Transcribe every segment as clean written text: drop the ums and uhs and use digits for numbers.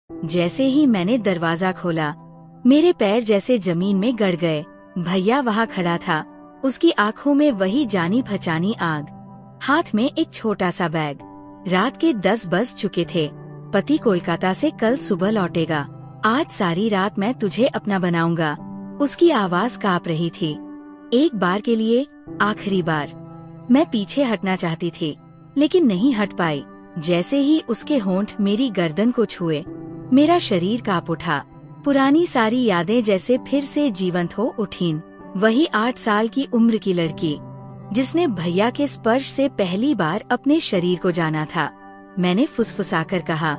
जैसे ही मैंने दरवाजा खोला, मेरे पैर जैसे जमीन में गड़ गए। भैया वहाँ खड़ा था, उसकी आंखों में वही जानी पहचानी आग, हाथ में एक छोटा सा बैग। रात के 10 बज चुके थे। पति कोलकाता से कल सुबह लौटेगा। आज सारी रात मैं तुझे अपना बनाऊंगा। उसकी आवाज कांप रही थी। एक बार के लिए, आखिरी बार। मैं पीछे हटना चाहती थी, लेकिन नहीं हट पाई। जैसे ही उसके होंठ मेरी गर्दन को छुए, मेरा शरीर कांप उठा। पुरानी सारी यादें जैसे फिर से जीवंत हो उठीं। वही 8 साल की उम्र की लड़की, जिसने भैया के स्पर्श से पहली बार अपने शरीर को जाना था। मैंने फुसफुसाकर कहा,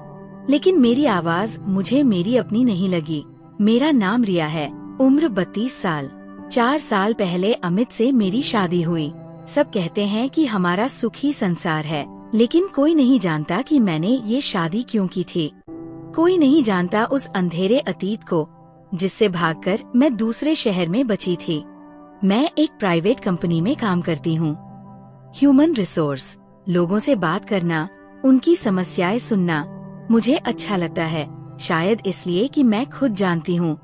लेकिन मेरी आवाज मुझे मेरी अपनी नहीं लगी। मेरा नाम रिया है, उम्र 32 साल। 4 साल पहले अमित से मेरी शादी हुई। सब कहते हैं कि हमारा सुखी संसार है, लेकिन कोई नहीं जानता कि मैंने ये शादी क्यों की थी। कोई नहीं जानता उस अंधेरे अतीत को, जिससे भागकर मैं दूसरे शहर में बची थी। मैं एक प्राइवेट कंपनी में काम करती हूँ। Human resource. लोगों से बात करना, उनकी समस्याएं सुनना मुझे अच्छा लगता है। शायद इसलिए कि मैं खुद जानती हूँ,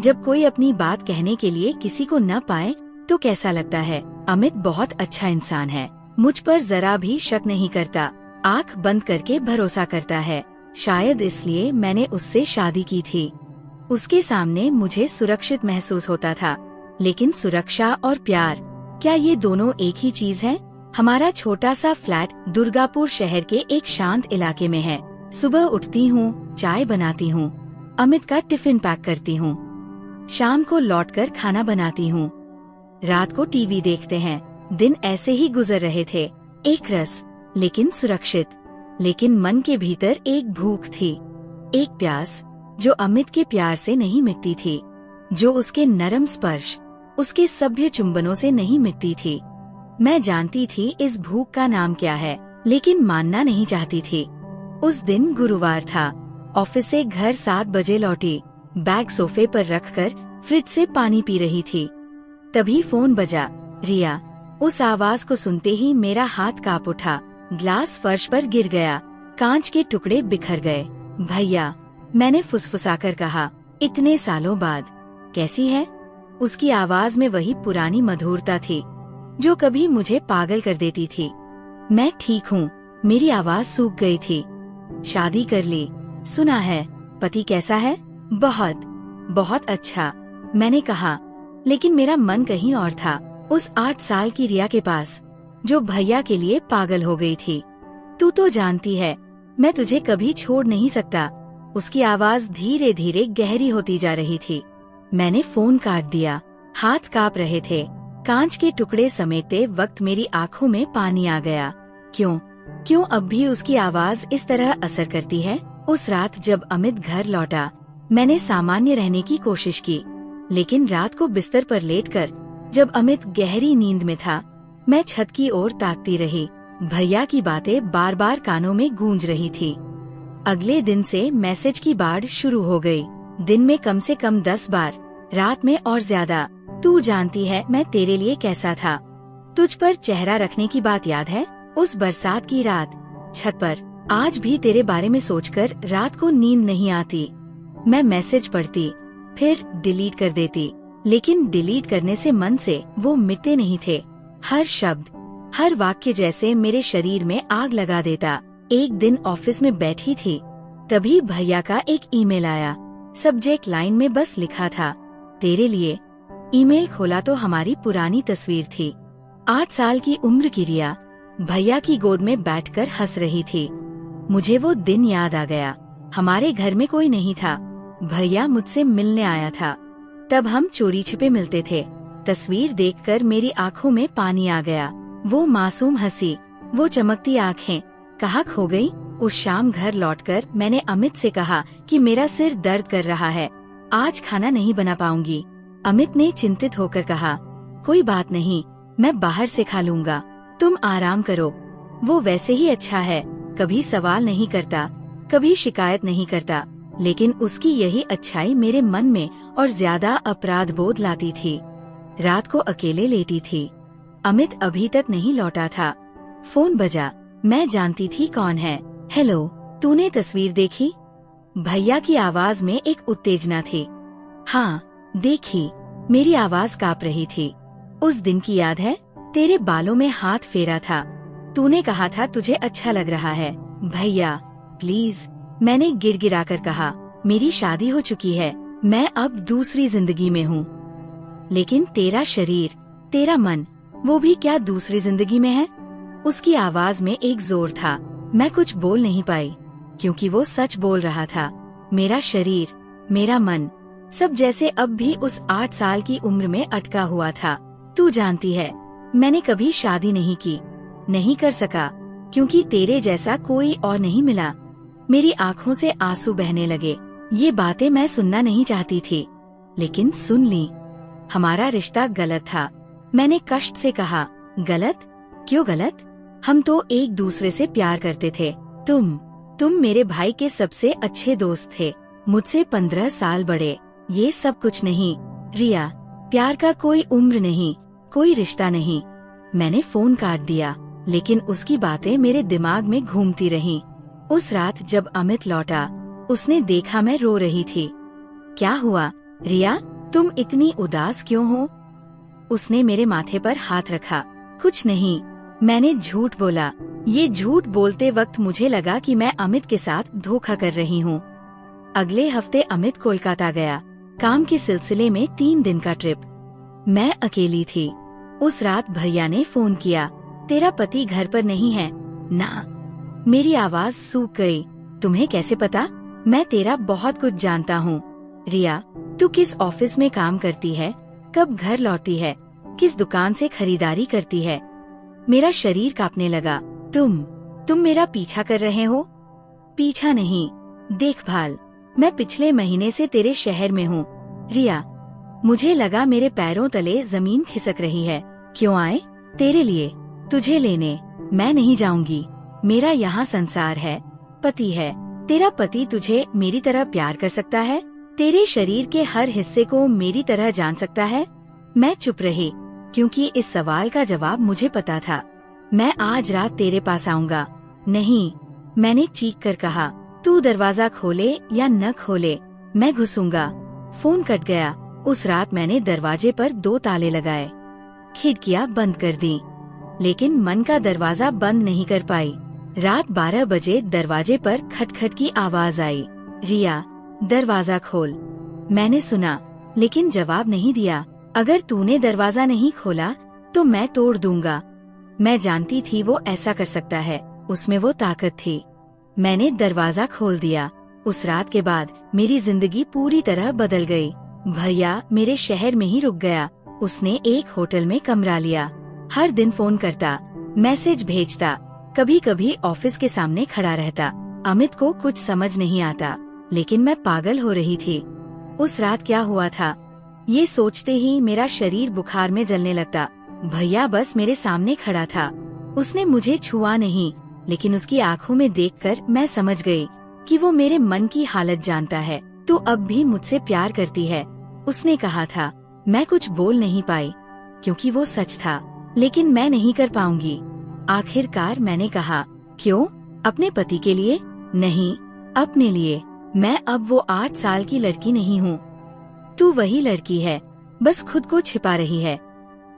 जब कोई अपनी बात कहने के लिए किसी को न पाए तो कैसा लगता है। अमित बहुत अच्छा इंसान है, मुझ पर जरा भी शक नहीं करता, आंख बंद करके भरोसा करता है। शायद इसलिए मैंने उससे शादी की थी। उसके सामने मुझे सुरक्षित महसूस होता था। लेकिन सुरक्षा और प्यार, क्या ये दोनों एक ही चीज है? हमारा छोटा सा फ्लैट दुर्गापुर शहर के एक शांत इलाके में है। सुबह उठती हूँ, चाय बनाती हूँ, अमित का टिफिन पैक करती हूँ, शाम को लौटकर खाना बनाती हूँ, रात को टीवी देखते हैं। दिन ऐसे ही गुजर रहे थे, एक रस लेकिन सुरक्षित। लेकिन मन के भीतर एक भूख थी, एक प्यास, जो अमित के प्यार से नहीं मिटती थी, जो उसके नरम स्पर्श, उसके सभ्य चुंबनों से नहीं मिटती थी। मैं जानती थी इस भूख का नाम क्या है, लेकिन मानना नहीं चाहती थी। उस दिन गुरुवार था। ऑफिस से घर 7 बजे लौटी, बैग सोफे पर रखकर फ्रिज से पानी पी रही थी। तभी फोन बजा। रिया। उस आवाज को सुनते ही मेरा हाथ कांप उठा। ग्लास फर्श पर गिर गया, कांच के टुकड़े बिखर गए। भैया, मैंने फुसफुसाकर कहा, इतने सालों बाद कैसी है? उसकी आवाज में वही पुरानी मधुरता थी, जो कभी मुझे पागल कर देती थी। मैं ठीक हूँ, मेरी आवाज सूख गई थी। शादी कर ली, सुना है। पति कैसा है? बहुत बहुत अच्छा, मैंने कहा। लेकिन मेरा मन कहीं और था, उस 8 साल की रिया के पास, जो भैया के लिए पागल हो गई थी। तू तो जानती है, मैं तुझे कभी छोड़ नहीं सकता। उसकी आवाज धीरे धीरे गहरी होती जा रही थी। मैंने फोन काट दिया, हाथ कांप रहे थे। कांच के टुकड़े समेटते वक्त मेरी आंखों में पानी आ गया। क्यों अब भी उसकी आवाज इस तरह असर करती है? उस रात जब अमित घर लौटा, मैंने सामान्य रहने की कोशिश की, लेकिन रात को बिस्तर पर लेटकर, जब अमित गहरी नींद में था, मैं छत की ओर ताकती रही। भैया की बातें बार बार कानों में गूंज रही थी। अगले दिन से मैसेज की बाढ़ शुरू हो गई। दिन में कम से कम 10 बार, रात में और ज्यादा। तू जानती है मैं तेरे लिए कैसा था। तुझ पर चेहरा रखने की बात याद है? उस बरसात की रात, छत पर। आज भी तेरे बारे में सोचकर रात को नींद नहीं आती। मैं मैसेज पढ़ती, फिर डिलीट कर देती, लेकिन डिलीट करने से मन से वो मिटते नहीं थे। हर शब्द, हर वाक्य जैसे मेरे शरीर में आग लगा देता। एक दिन ऑफिस में बैठी थी, तभी भैया का एक ईमेल आया। सब्जेक्ट लाइन में बस लिखा था, तेरे लिए। ईमेल खोला तो हमारी पुरानी तस्वीर थी। 8 साल की उम्र की रिया भैया की गोद में बैठकर हंस रही थी। मुझे वो दिन याद आ गया। हमारे घर में कोई नहीं था। भैया मुझसे मिलने आया था। तब हम चोरी छिपे मिलते थे। तस्वीर देखकर मेरी आंखों में पानी आ गया। वो मासूम हंसी, वो चमकती आंखें, कहाँ खो गई? उस शाम घर लौटकर मैंने अमित से कहा कि मेरा सिर दर्द कर रहा है, आज खाना नहीं बना पाऊंगी। अमित ने चिंतित होकर कहा, कोई बात नहीं, मैं बाहर से खा लूंगा, तुम आराम करो। वो वैसे ही अच्छा है, कभी सवाल नहीं करता, कभी शिकायत नहीं करता, लेकिन उसकी यही अच्छाई मेरे मन में और ज्यादा अपराध बोध लाती थी। रात को अकेले लेटी थी। अमित अभी तक नहीं लौटा था। फोन बजा। मैं जानती थी कौन है। हेलो, तूने तस्वीर देखी? भैया की आवाज में एक उत्तेजना थी। हाँ देखी, मेरी आवाज कांप रही थी। उस दिन की याद है? तेरे बालों में हाथ फेरा था, तूने कहा था तुझे अच्छा लग रहा है। भैया प्लीज, मैंने गिड़गिड़ाकर कहा, मेरी शादी हो चुकी है, मैं अब दूसरी जिंदगी में हूँ। लेकिन तेरा शरीर, तेरा मन, वो भी क्या दूसरी जिंदगी में है? उसकी आवाज में एक जोर था। मैं कुछ बोल नहीं पाई, क्योंकि वो सच बोल रहा था। मेरा शरीर, मेरा मन, सब जैसे अब भी उस 8 साल की उम्र में अटका हुआ था। तू जानती है, मैंने कभी शादी नहीं की, नहीं कर सका, क्योंकि तेरे जैसा कोई और नहीं मिला। मेरी आँखों से आंसू बहने लगे। ये बातें मैं सुनना नहीं चाहती थी, लेकिन सुन ली। हमारा रिश्ता गलत था, मैंने कष्ट से कहा। गलत? क्यों गलत? हम तो एक दूसरे से प्यार करते थे। तुम मेरे भाई के सबसे अच्छे दोस्त थे, मुझसे 15 साल बड़े। ये सब कुछ नहीं रिया, प्यार का कोई उम्र नहीं, कोई रिश्ता नहीं। मैंने फोन काट दिया, लेकिन उसकी बातें मेरे दिमाग में घूमती रहीं। उस रात जब अमित लौटा, उसने देखा मैं रो रही थी। क्या हुआ रिया, तुम इतनी उदास क्यों हो? उसने मेरे माथे पर हाथ रखा। कुछ नहीं, मैंने झूठ बोला। ये झूठ बोलते वक्त मुझे लगा कि मैं अमित के साथ धोखा कर रही हूँ। अगले हफ्ते अमित कोलकाता गया, काम के सिलसिले में 3 दिन का ट्रिप। मैं अकेली थी। उस रात भैया ने फोन किया, तेरा पति घर पर नहीं है ना? मेरी आवाज सूख गई। तुम्हें कैसे पता? मैं तेरा बहुत कुछ जानता हूँ। रिया, तू किस ऑफिस में काम करती है? कब घर लौटती है? किस दुकान से खरीदारी करती है? मेरा शरीर कांपने लगा। तुम मेरा पीछा कर रहे हो? पीछा नहीं, देखभाल। मैं पिछले महीने से तेरे शहर में हूँ। रिया, मुझे लगा मेरे पैरों तले जमीन खिसक रही है। क्यों आए? तेरे लिए, तुझे लेने। मैं नहीं जाऊंगी। मेरा यहाँ संसार है, पति है। तेरा पति तुझे मेरी तरह प्यार कर सकता है? तेरे शरीर के हर हिस्से को मेरी तरह जान सकता है? मैं चुप रही, क्योंकि इस सवाल का जवाब मुझे पता था। मैं आज रात तेरे पास आऊंगा। नहीं, मैंने चीख कर कहा। तू दरवाजा खोले या न खोले, मैं घुसूंगा। फोन कट गया। उस रात मैंने दरवाजे पर 2 ताले लगाए, खिड़कियां बंद कर दी, लेकिन मन का दरवाजा बंद नहीं कर पाई। रात 12 बजे दरवाजे पर खटखट की आवाज आई। रिया, दरवाजा खोल। मैंने सुना, लेकिन जवाब नहीं दिया। अगर तूने दरवाजा नहीं खोला तो मैं तोड़ दूंगा। मैं जानती थी वो ऐसा कर सकता है, उसमें वो ताकत थी। मैंने दरवाजा खोल दिया। उस रात के बाद मेरी जिंदगी पूरी तरह बदल गई। भैया मेरे शहर में ही रुक गया। उसने एक होटल में कमरा लिया। हर दिन फोन करता, मैसेज भेजता, कभी कभी ऑफिस के सामने खड़ा रहता। अमित को कुछ समझ नहीं आता, लेकिन मैं पागल हो रही थी। उस रात क्या हुआ था, ये सोचते ही मेरा शरीर बुखार में जलने लगता। भैया बस मेरे सामने खड़ा था। उसने मुझे छुआ नहीं, लेकिन उसकी आंखों में देखकर मैं समझ गई कि वो मेरे मन की हालत जानता है। तू अब भी मुझसे प्यार करती है, उसने कहा था। मैं कुछ बोल नहीं पाई, क्योंकि वो सच था, लेकिन मैं नहीं कर पाऊंगी। आखिरकार मैंने कहा, क्यों? अपने पति के लिए? नहीं, अपने लिए। मैं अब वो 8 साल की लड़की नहीं हूँ। तू वही लड़की है, बस खुद को छिपा रही है।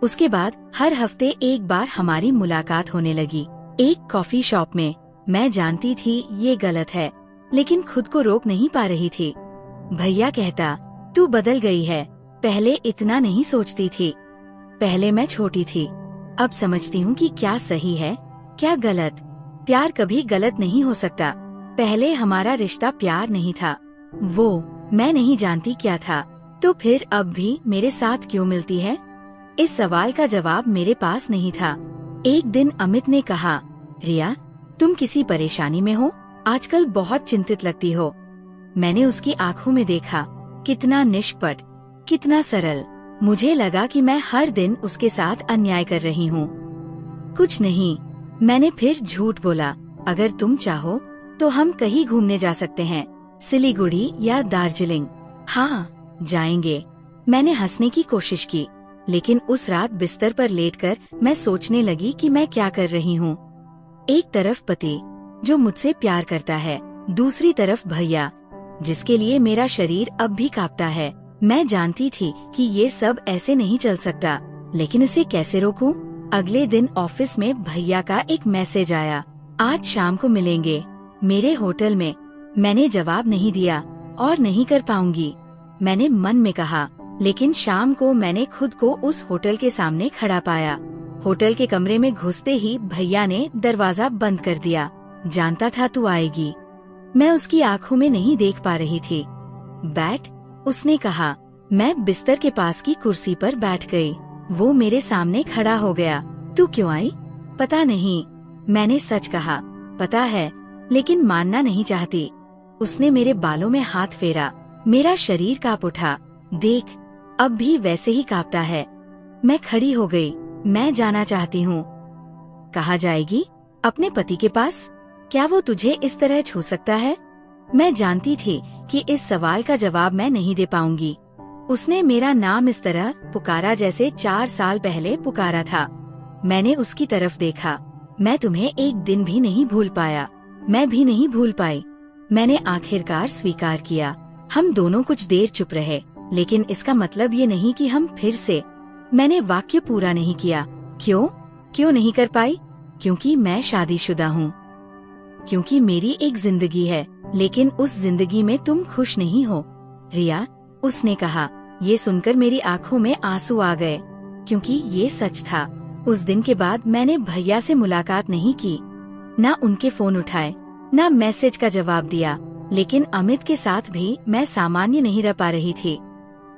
उसके बाद हर हफ्ते एक बार हमारी मुलाकात होने लगी, एक कॉफी शॉप में। मैं जानती थी ये गलत है, लेकिन खुद को रोक नहीं पा रही थी। भैया कहता, तू बदल गई है, पहले इतना नहीं सोचती थी। पहले मैं छोटी थी, अब समझती हूँ कि क्या सही है, क्या गलत। प्यार कभी गलत नहीं हो सकता। पहले हमारा रिश्ता प्यार नहीं था, वो मैं नहीं जानती क्या था। तो फिर अब भी मेरे साथ क्यों मिलती है? इस सवाल का जवाब मेरे पास नहीं था। एक दिन अमित ने कहा, रिया, तुम किसी परेशानी में हो? आजकल बहुत चिंतित लगती हो। मैंने उसकी आंखों में देखा, कितना निष्कपट, कितना सरल। मुझे लगा कि मैं हर दिन उसके साथ अन्याय कर रही हूँ। कुछ नहीं, मैंने फिर झूठ बोला। अगर तुम चाहो तो हम कहीं घूमने जा सकते हैं, सिलीगुड़ी या दार्जिलिंग। हाँ, जाएंगे। मैंने हंसने की कोशिश की, लेकिन उस रात बिस्तर पर लेटकर मैं सोचने लगी कि मैं क्या कर रही हूँ। एक तरफ पति जो मुझसे प्यार करता है, दूसरी तरफ भैया जिसके लिए मेरा शरीर अब भी कांपता है। मैं जानती थी कि ये सब ऐसे नहीं चल सकता, लेकिन इसे कैसे रोकूं? अगले दिन ऑफिस में भैया का एक मैसेज आया, आज शाम को मिलेंगे मेरे होटल में। मैंने जवाब नहीं दिया और नहीं कर पाऊंगी, मैंने मन में कहा। लेकिन शाम को मैंने खुद को उस होटल के सामने खड़ा पाया। होटल के कमरे में घुसते ही भैया ने दरवाजा बंद कर दिया। जानता था तू आएगी। मैं उसकी आंखों में नहीं देख पा रही थी। बैठ, उसने कहा। मैं बिस्तर के पास की कुर्सी पर बैठ गई। वो मेरे सामने खड़ा हो गया। तू क्यों आई? पता नहीं, मैंने सच कहा। पता है, लेकिन मानना नहीं चाहती। उसने मेरे बालों में हाथ फेरा। मेरा शरीर कांप उठा। देख, अब भी वैसे ही कांपता है। मैं खड़ी हो गई। मैं जाना चाहती हूँ। कहाँ जाएगी? अपने पति के पास? क्या वो तुझे इस तरह छू सकता है? मैं जानती थी कि इस सवाल का जवाब मैं नहीं दे पाऊंगी। उसने मेरा नाम इस तरह पुकारा जैसे 4 साल पहले पुकारा था। मैंने उसकी तरफ देखा। मैं तुम्हें एक दिन भी नहीं भूल पाया। मैं भी नहीं भूल पाई। मैंने आखिरकार स्वीकार किया। हम दोनों कुछ देर चुप रहे, लेकिन इसका मतलब ये नहीं कि हम फिर से। मैंने वाक्य पूरा नहीं किया। क्यों नहीं कर पाई? क्योंकि मैं शादीशुदा हूँ। क्योंकि मेरी एक जिंदगी है, लेकिन उस जिंदगी में तुम खुश नहीं हो, रिया, उसने कहा। ये सुनकर मेरी आंखों में आंसू आ गए, क्योंकि ये सच था। उस दिन के बाद मैंने भैया से मुलाकात नहीं की, ना उनके फोन उठाए, ना मैसेज का जवाब दिया। लेकिन अमित के साथ भी मैं सामान्य नहीं रह पा रही थी।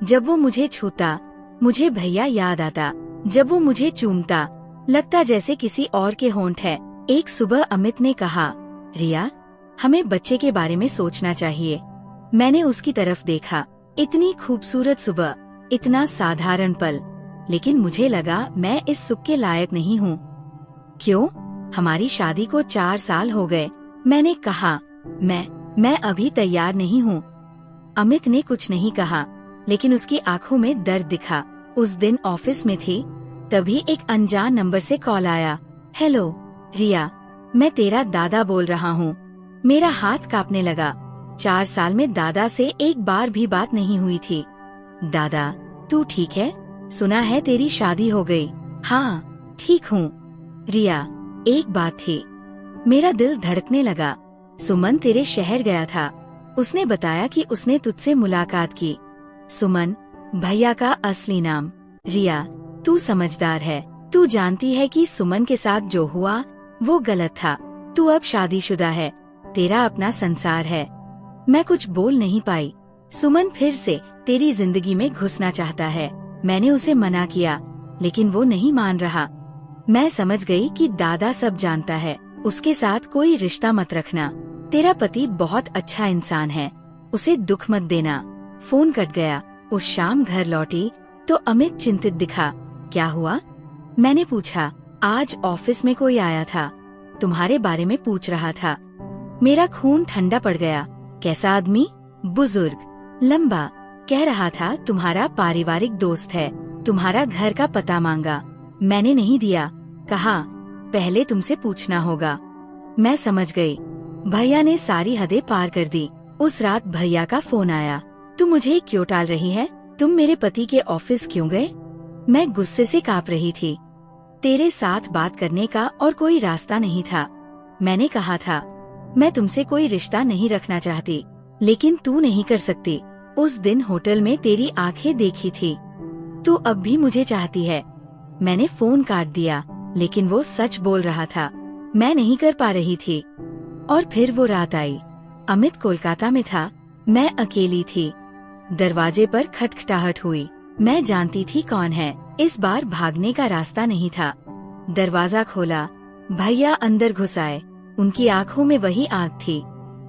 जब वो मुझे छूता, मुझे भैया याद आता। जब वो मुझे चूमता, लगता जैसे किसी और के होंठ है। एक सुबह अमित ने कहा, रिया, हमें बच्चे के बारे में सोचना चाहिए। मैंने उसकी तरफ देखा। इतनी खूबसूरत सुबह, इतना साधारण पल, लेकिन मुझे लगा मैं इस सुख के लायक नहीं हूँ। क्यों? हमारी शादी को 4 साल हो गए। मैंने कहा, मैं अभी तैयार नहीं हूँ। अमित ने कुछ नहीं कहा, लेकिन उसकी आंखों में दर्द दिखा। उस दिन ऑफिस में थी, तभी एक अनजान नंबर से कॉल आया। हेलो रिया, मैं तेरा दादा बोल रहा हूँ। मेरा हाथ कांपने लगा। 4 साल में दादा से एक बार भी बात नहीं हुई थी। दादा, तू ठीक है? सुना है तेरी शादी हो गई। हाँ, ठीक हूँ। रिया, एक बात थी। मेरा दिल धड़कने लगा। सुमन तेरे शहर गया था। उसने बताया कि उसने तुझसे मुलाकात की। सुमन, भैया का असली नाम। रिया, तू समझदार है। तू जानती है कि सुमन के साथ जो हुआ वो गलत था। तू अब शादीशुदा है, तेरा अपना संसार है। मैं कुछ बोल नहीं पाई। सुमन फिर से तेरी जिंदगी में घुसना चाहता है। मैंने उसे मना किया, लेकिन वो नहीं मान रहा। मैं समझ गई कि दादा सब जानता है। उसके साथ कोई रिश्ता मत रखना। तेरा पति बहुत अच्छा इंसान है, उसे दुख मत देना। फोन कट गया। उस शाम घर लौटी तो अमित चिंतित दिखा। क्या हुआ? मैंने पूछा। आज ऑफिस में कोई आया था, तुम्हारे बारे में पूछ रहा था। मेरा खून ठंडा पड़ गया। कैसा आदमी? बुजुर्ग, लंबा। कह रहा था तुम्हारा पारिवारिक दोस्त है। तुम्हारा घर का पता मांगा। मैंने नहीं दिया। कहा, पहले तुमसे पूछना होगा। मैं समझ गई। भैया ने सारी हदें पार कर दी। उस रात भैया का फोन आया। तुम मुझे क्यों टाल रही है? तुम मेरे पति के ऑफिस क्यों गए? मैं गुस्से से कांप रही थी। तेरे साथ बात करने का और कोई रास्ता नहीं था। मैंने कहा था, मैं तुमसे कोई रिश्ता नहीं रखना चाहती, लेकिन तू नहीं कर सकती। उस दिन होटल में तेरी आंखें देखी थी। तू अब भी मुझे चाहती है। मैंने फोन काट दिया, लेकिन वो सच बोल रहा था। मैं नहीं कर पा रही थी। और फिर वो रात आई। अमित कोलकाता में था, मैं अकेली थी। दरवाजे पर खटखटाहट हुई। मैं जानती थी कौन है। इस बार भागने का रास्ता नहीं था। दरवाजा खोला। भैया अंदर घुस आए। उनकी आंखों में वही आग थी,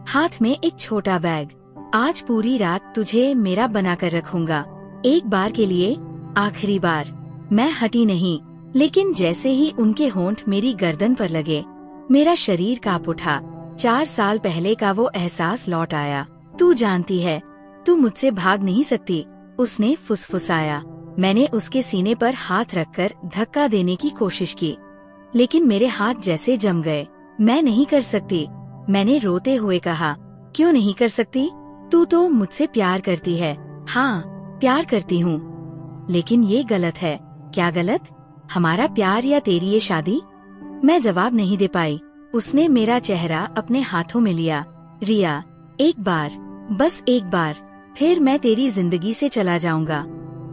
हाथ में एक छोटा बैग। आज पूरी रात तुझे मेरा बना कर रखूंगा, एक बार के लिए, आखिरी बार। मैं हटी नहीं, लेकिन जैसे ही उनके होंठ मेरी गर्दन पर लगे, मेरा शरीर कांप उठा। 4 साल पहले का वो एहसास लौट आया। तू जानती है, तू मुझसे भाग नहीं सकती, उसने फुसफुसाया। मैंने उसके सीने पर हाथ रखकर धक्का देने की कोशिश की, लेकिन मेरे हाथ जैसे जम गए। मैं नहीं कर सकती, मैंने रोते हुए कहा। क्यों नहीं कर सकती? तू तो मुझसे प्यार करती है। हाँ, प्यार करती हूँ, लेकिन ये गलत है। क्या गलत? हमारा प्यार या तेरी ये शादी? मैं जवाब नहीं दे पाई। उसने मेरा चेहरा अपने हाथों में लिया। रिया, एक बार, बस एक बार, फिर मैं तेरी जिंदगी से चला जाऊंगा।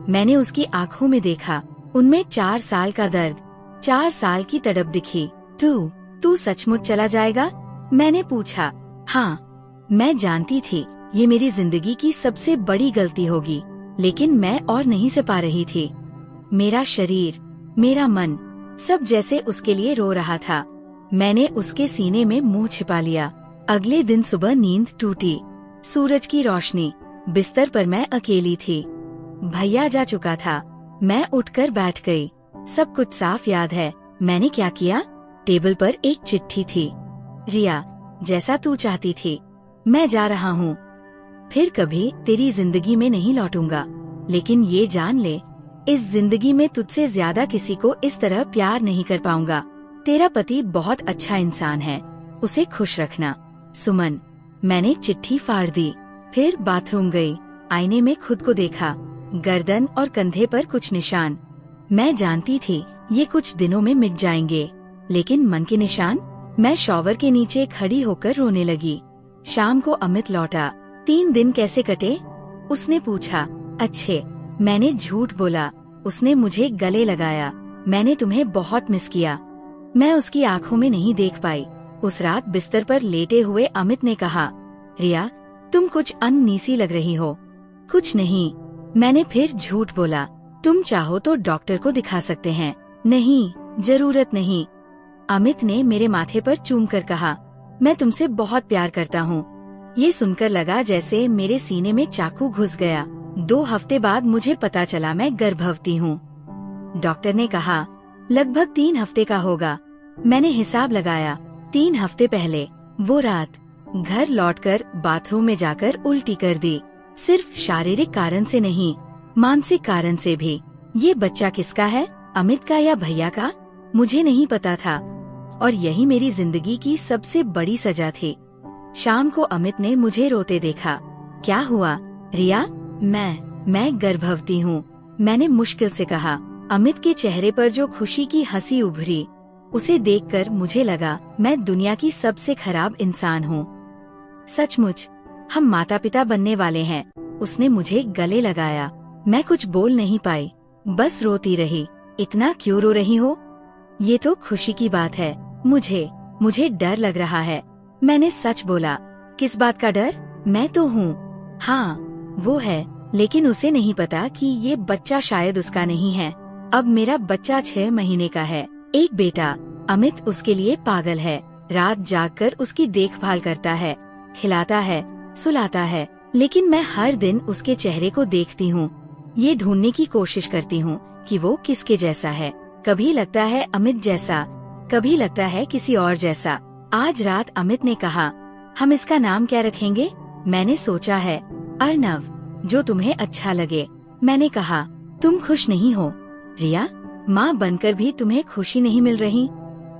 मैंने उसकी आंखों में देखा, उनमें 4 साल का दर्द, 4 साल की तड़प दिखी। तू सचमुच चला जाएगा? मैंने पूछा। हाँ, मैं जानती थी ये मेरी जिंदगी की सबसे बड़ी गलती होगी, लेकिन मैं और नहीं से पा रही थी। मेरा शरीर, मेरा मन, सब जैसे उसके लिए रो रहा था। मैंने उसके सीने में मुंह छिपा लिया। अगले दिन सुबह नींद टूटी, सूरज की रोशनी, बिस्तर पर मैं अकेली थी। भैया जा चुका था। मैं उठकर बैठ गई। सब कुछ साफ याद है। मैंने क्या किया? टेबल पर एक चिट्ठी थी। रिया, जैसा तू चाहती थी, मैं जा रहा हूँ। फिर कभी तेरी जिंदगी में नहीं लौटूंगा, लेकिन ये जान ले, इस जिंदगी में तुझसे ज्यादा किसी को इस तरह प्यार नहीं कर पाऊंगा। तेरा पति बहुत अच्छा इंसान है, उसे खुश रखना। सुमन। मैंने चिट्ठी फाड़ दी। फिर बाथरूम गई। आईने में खुद को देखा, गर्दन और कंधे पर कुछ निशान। मैं जानती थी ये कुछ दिनों में मिट जाएंगे, लेकिन मन के निशान? मैं शॉवर के नीचे खड़ी होकर रोने लगी। शाम को अमित लौटा। 3 दिन कैसे कटे? उसने पूछा। अच्छे, मैंने झूठ बोला। उसने मुझे गले लगाया। मैंने तुम्हें बहुत मिस किया। मैं उसकी आंखों में नहीं देख पाई। उस रात बिस्तर पर लेटे हुए अमित ने कहा, रिया, तुम कुछ अननीसी लग रही हो। कुछ नहीं, मैंने फिर झूठ बोला। तुम चाहो तो डॉक्टर को दिखा सकते हैं। नहीं, जरूरत नहीं। अमित ने मेरे माथे पर चूम कर कहा, मैं तुमसे बहुत प्यार करता हूँ। ये सुनकर लगा जैसे मेरे सीने में चाकू घुस गया। 2 हफ्ते बाद मुझे पता चला मैं गर्भवती हूँ। डॉक्टर ने कहा लगभग 3 हफ्ते का होगा। मैंने हिसाब लगाया। 3 हफ्ते पहले वो रात घर लौटकर बाथरूम में जाकर उल्टी कर दी। सिर्फ शारीरिक कारण से नहीं, मानसिक कारण से भी। ये बच्चा किसका है, अमित का या भैया का? मुझे नहीं पता था, और यही मेरी जिंदगी की सबसे बड़ी सजा थी। शाम को अमित ने मुझे रोते देखा। क्या हुआ रिया? मैं गर्भवती हूँ, मैंने मुश्किल से कहा। अमित के चेहरे पर जो खुशी की हंसी उभरी, उसे देखकर मुझे लगा मैं दुनिया की सबसे खराब इंसान हूँ। सचमुच हम माता पिता बनने वाले हैं। उसने मुझे गले लगाया। मैं कुछ बोल नहीं पाई, बस रोती रही। इतना क्यों रो रही हो? ये तो खुशी की बात है। मुझे डर लग रहा है। मैंने सच बोला। किस बात का डर? मैं तो हूँ। हाँ, वो है, लेकिन उसे नहीं पता कि ये बच्चा शायद उसका नहीं है। अब मेरा बच्चा 6 महीने का है, एक बेटा। अमित उसके लिए पागल है। रात जागकर उसकी देखभाल करता है, खिलाता है, सुलाता है। लेकिन मैं हर दिन उसके चेहरे को देखती हूँ, ये ढूंढने की कोशिश करती हूँ कि वो किसके जैसा है। कभी लगता है अमित जैसा, कभी लगता है किसी और जैसा। आज रात अमित ने कहा, हम इसका नाम क्या रखेंगे? मैंने सोचा है अर्नव, जो तुम्हें अच्छा लगे। मैंने कहा, तुम खुश नहीं हो रिया? माँ बनकर भी तुम्हें खुशी नहीं मिल रही?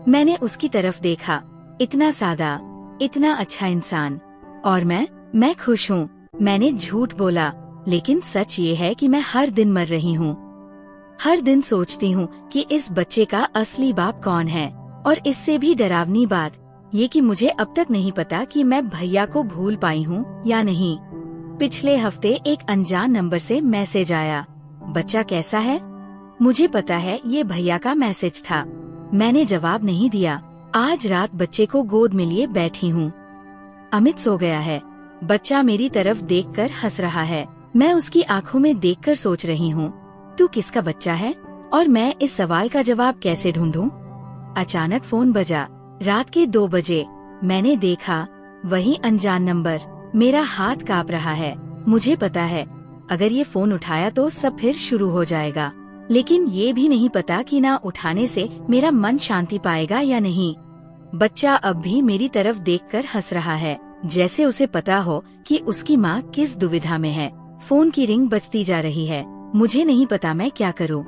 मैंने उसकी तरफ देखा। इतना सादा, इतना अच्छा इंसान, और मैं खुश हूँ। मैंने झूठ बोला, लेकिन सच ये है कि मैं हर दिन मर रही हूँ। हर दिन सोचती हूँ कि इस बच्चे का असली बाप कौन है, और इससे भी डरावनी बात ये कि मुझे अब तक नहीं पता कि मैं भैया को भूल पाई हूँ या नहीं। पिछले हफ्ते एक अनजान नंबर से मैसेज आया, बच्चा कैसा है? मुझे पता है ये भैया का मैसेज था। मैंने जवाब नहीं दिया। आज रात बच्चे को गोद में लिए बैठी हूँ। अमित सो गया है। बच्चा मेरी तरफ देखकर हंस रहा है। मैं उसकी आंखों में देखकर सोच रही हूँ, तू किसका बच्चा है? और मैं इस सवाल का जवाब कैसे ढूंढूं? अचानक फोन बजा। रात के 2 बजे। मैंने देखा, वही अनजान नंबर। मेरा हाथ कांप रहा है। मुझे पता है अगर ये फोन उठाया तो सब फिर शुरू हो जाएगा, लेकिन ये भी नहीं पता कि ना उठाने से मेरा मन शांति पाएगा या नहीं। बच्चा अब भी मेरी तरफ देखकर हंस रहा है, जैसे उसे पता हो कि उसकी माँ किस दुविधा में है। फोन की रिंग बजती जा रही है। मुझे नहीं पता मैं क्या करूँ।